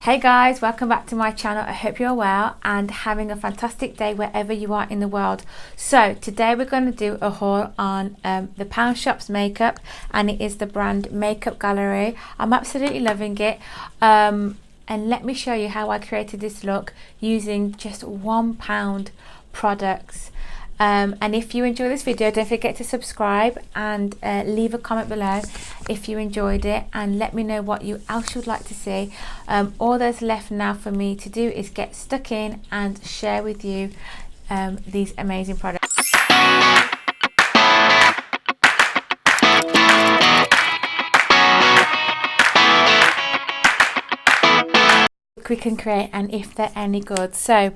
Hey guys, welcome back to my channel. I hope you're well and having a fantastic day wherever you are in the world. So today we're going to do a haul on the Poundshop's makeup, and it is the brand Makeup Gallery. I'm absolutely loving it, and let me show you how I created this look using just £1 products. And if you enjoy this video, don't forget to subscribe and leave a comment below if you enjoyed it, and let me know what else you'd like to see. All there's left now for me to do is get stuck in and share with you these amazing products. We can create, and if they're any good. So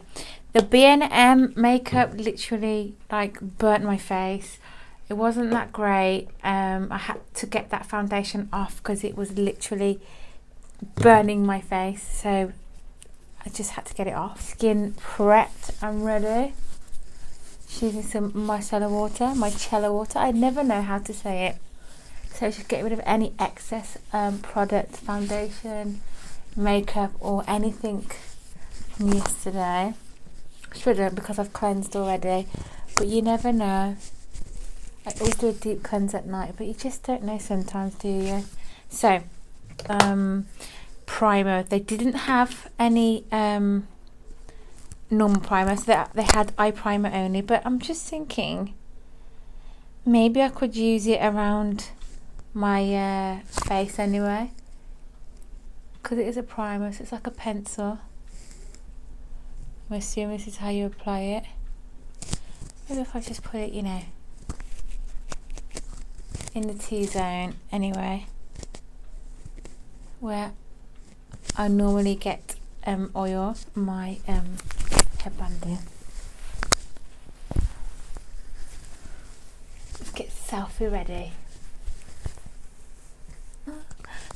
the B&M makeup literally like burnt my face. It wasn't that great. I had to get that foundation off because it was literally burning my face, so I just had to get it off. Skin prepped, I'm ready. Using some micellar water. I never know how to say it. So just get rid of any excess product, foundation, makeup or anything from yesterday. Shouldn't, because I've cleansed already, but you never know. I always do a deep cleanse at night, but you just don't know sometimes, do you? So primer, they didn't have any normal primer, so they had eye primer only, but I'm just thinking maybe I could use it around my face anyway, because it is a primer, so it's like a pencil. I'm assuming this is how you apply it. Maybe if I just put it, you know, in the T-zone anyway, where I normally get oil my headband in. Let's get selfie ready.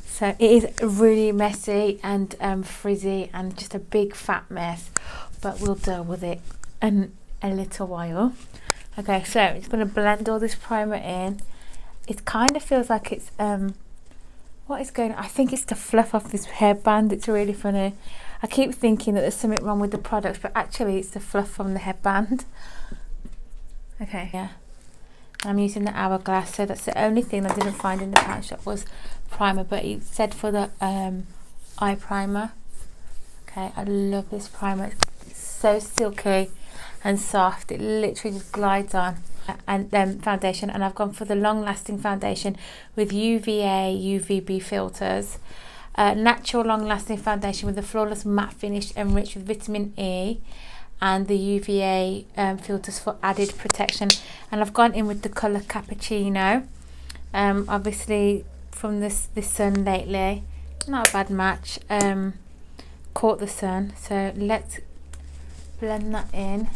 So it is really messy and frizzy and just a big fat mess, but we'll deal with it in a little while. Okay, so it's going to blend all this primer in. It kind of feels like it's what is going on? I think it's the fluff off this headband. It's really funny. I keep thinking that there's something wrong with the products, but actually it's the fluff from the headband. Okay, yeah. I'm using the Hourglass, so that's the only thing I didn't find in the Poundshop was primer, but it said for the eye primer. Okay, I love this primer. It's so silky and soft. It literally just glides on. And then foundation, and I've gone for the long-lasting foundation with UVA UVB filters. Natural long-lasting foundation with a flawless matte finish enriched with vitamin E, and the UVA filters for added protection. And I've gone in with the colour Cappuccino. Obviously from this sun lately, not a bad match. Caught the sun, so let's blend that in.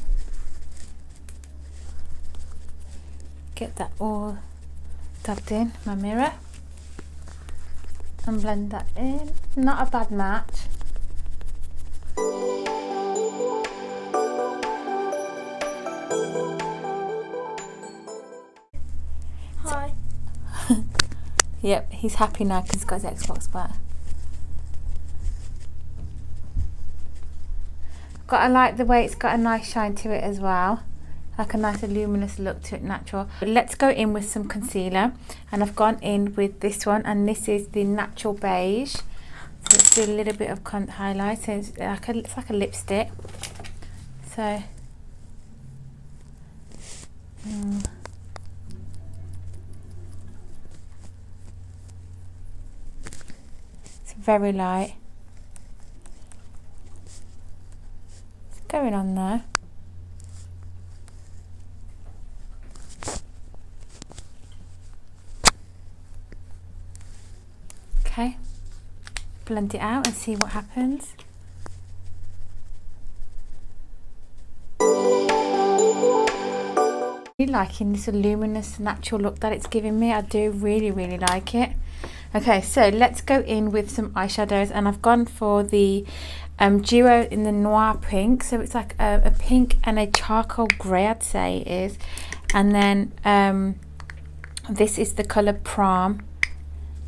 Get that all tucked in my mirror and blend that in. Not a bad match. Hi. Yep, he's happy now because he's got his Xbox back. I like the way it's got a nice shine to it as well, like a nice luminous look to it, natural. But let's go in with some concealer, and I've gone in with this one, and this is the Natural Beige. So let's do a little bit of highlight. So it's like a lipstick. So it's very light. It's going on there. Okay, blend it out and see what happens. Really liking this luminous natural look that it's giving me. I do really like it. Okay, so let's go in with some eyeshadows, and I've gone for the duo in the Noir Pink. So it's like a pink and a charcoal grey, I'd say it is. And then this is the colour Prom,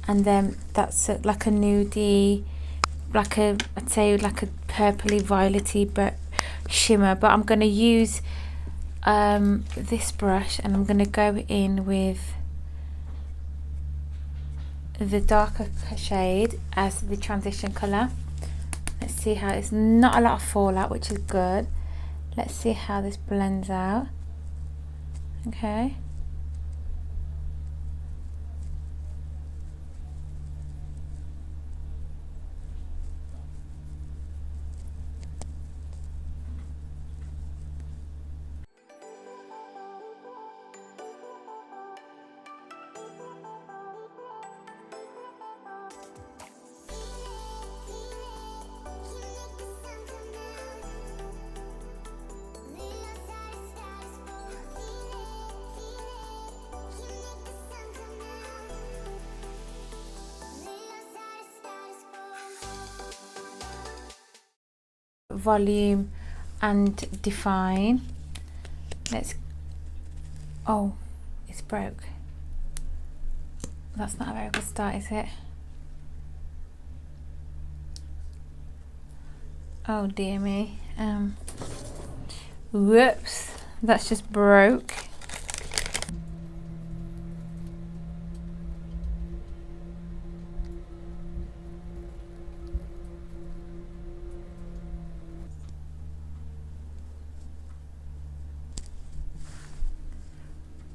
and then that's like a nudie like a, I'd say like a purpley violety but shimmer, but I'm going to use this brush and I'm going to go in with the darker shade as the transition colour. Let's see how it's not a lot of fallout, which is good. Let's see how this blends out. Okay. Volume and define. Let's, oh, it's broke. That's not a very good start, is it? Oh dear me. Whoops, that's just broke.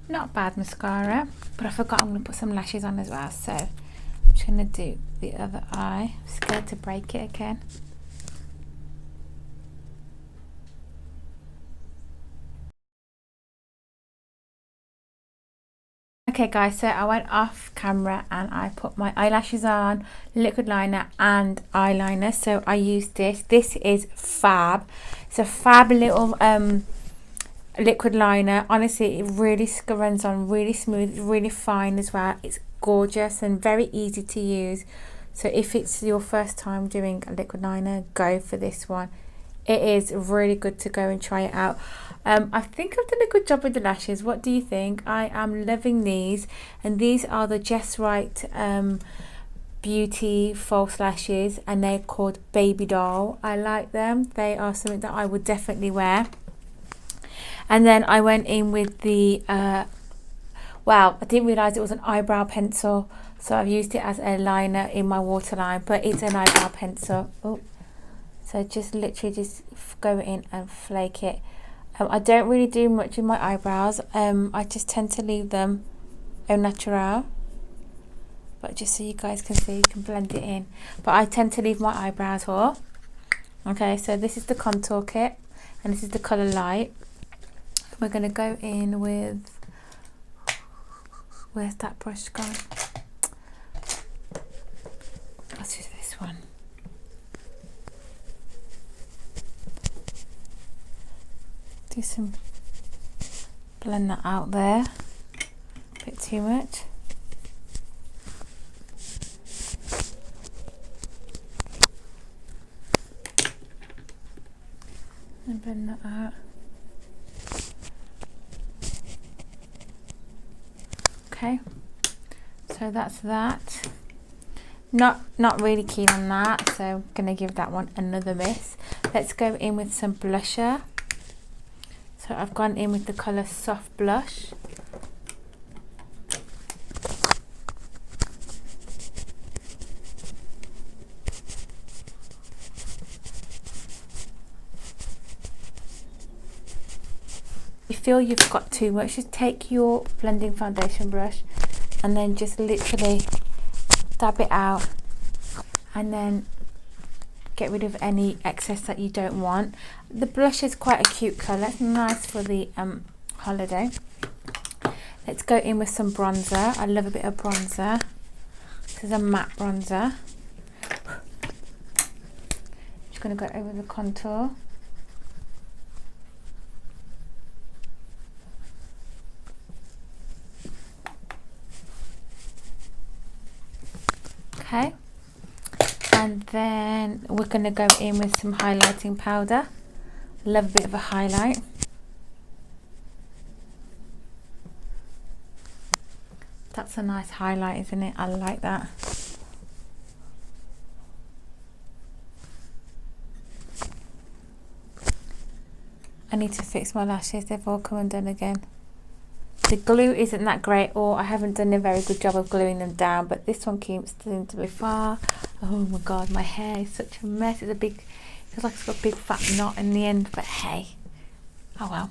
Not bad mascara, but I forgot I'm going to put some lashes on as well, so I'm just going to do the other eye. I'm scared to break it again. Okay guys, so I went off camera and I put my eyelashes on, liquid liner and eyeliner. So I used this. This is fab. It's a fab little liquid liner. Honestly, it really runs on really smooth, really fine as well. It's gorgeous and very easy to use. So if it's your first time doing a liquid liner, go for this one. It is really good to go and try it out. I think I've done a good job with the lashes. What do you think? I am loving these, and these are the Just Right Beauty false lashes, and they're called Baby Doll. I like them. They are something that I would definitely wear. And then I went in with the well, I didn't realise it was an eyebrow pencil, so I've used it as a liner in my waterline, but it's an eyebrow pencil. Oh, so just literally just go in and flake it. I don't really do much with my eyebrows. I just tend to leave them au natural, but just so you guys can see, you can blend it in. But I tend to leave my eyebrows whole. Okay, so this is the contour kit, and this is the colour light. We're going to go in with, where's that brush gone? Let's use this one. Do some, blend that out there, a bit too much. And blend that out. Okay, so that's that. Not really keen on that, so I'm gonna give that one another miss. Let's go in with some blusher. So I've gone in with the colour Soft Blush. If you feel you've got too much, just take your blending foundation brush and then just literally dab it out, and then get rid of any excess that you don't want. The blush is quite a cute colour, it's nice for the holiday. Let's go in with some bronzer. I love a bit of bronzer. This is a matte bronzer. Just going to go over the contour. Okay, and then we're going to go in with some highlighting powder. Love a bit of a highlight. That's a nice highlight, isn't it? I like that. I need to fix my lashes. They've all come undone again. The glue isn't that great, or I haven't done a very good job of gluing them down, but this one keeps seeming to be far. Oh my god, my hair is such a mess. It's a big, feels like it's got a big fat knot in the end, but hey, oh well.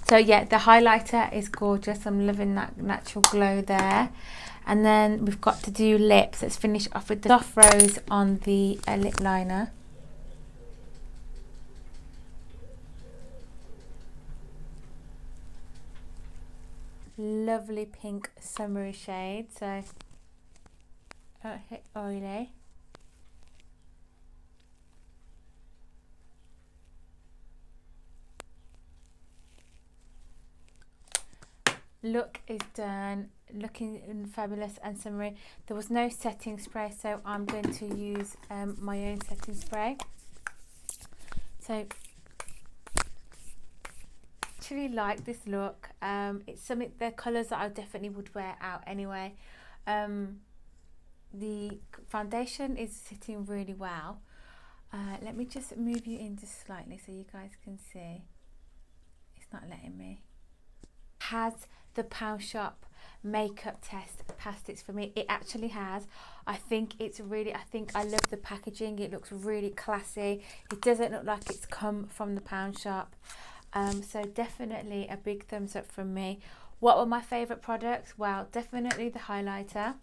So yeah, the highlighter is gorgeous. I'm loving that natural glow there. And then we've got to do lips. Let's finish off with the soft rose on the lip liner. Lovely pink summery shade, so don't hit oily. Look is done, looking fabulous and summery. There was no setting spray, so I'm going to use my own setting spray. So actually like this look. It's something, the colours that I definitely would wear out anyway. The foundation is sitting really well. Let me just move you in just slightly so you guys can see. It's not letting me. Has the Poundshop makeup test passed it for me? It actually has. I think it's really, I think I love the packaging. It looks really classy. It doesn't look like it's come from the Poundshop. So definitely a big thumbs up from me. What were my favourite products? Well, definitely the highlighter.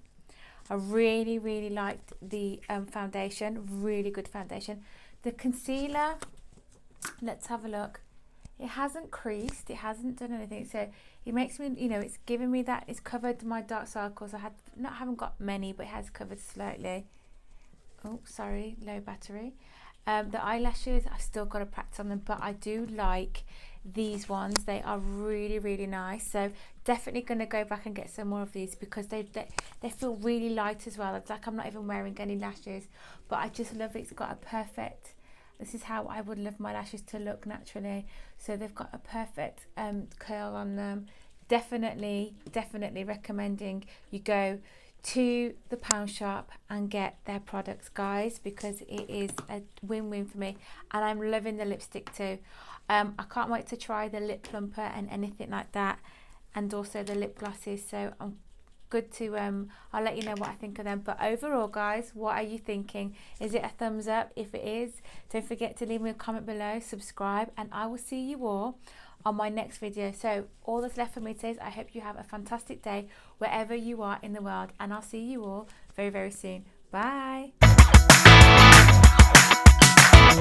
I really liked the foundation. Really good foundation. The concealer, let's have a look. It hasn't creased, it hasn't done anything, so it makes me, you know, it's giving me that, it's covered my dark circles. Haven't got many, but it has covered slightly. Oh, sorry, low battery. The eyelashes, I've still got to practice on them, but I do like these ones. They are really nice, so definitely going to go back and get some more of these because they feel really light as well. It's like I'm not even wearing any lashes, but I just love it. It's got a perfect, this is how I would love my lashes to look naturally. So they've got a perfect curl on them. Definitely recommending you go to the Poundshop and get their products, guys, because it is a win-win for me. And I'm loving the lipstick too. I can't wait to try the lip plumper and anything like that, and also the lip glosses. So I'm good to I'll let you know what I think of them. But overall, guys, what are you thinking? Is it a thumbs up? If it is, don't forget to leave me a comment below, subscribe, and I will see you all on my next video. So all that's left for me to say is I hope you have a fantastic day wherever you are in the world, and I'll see you all very soon. Bye.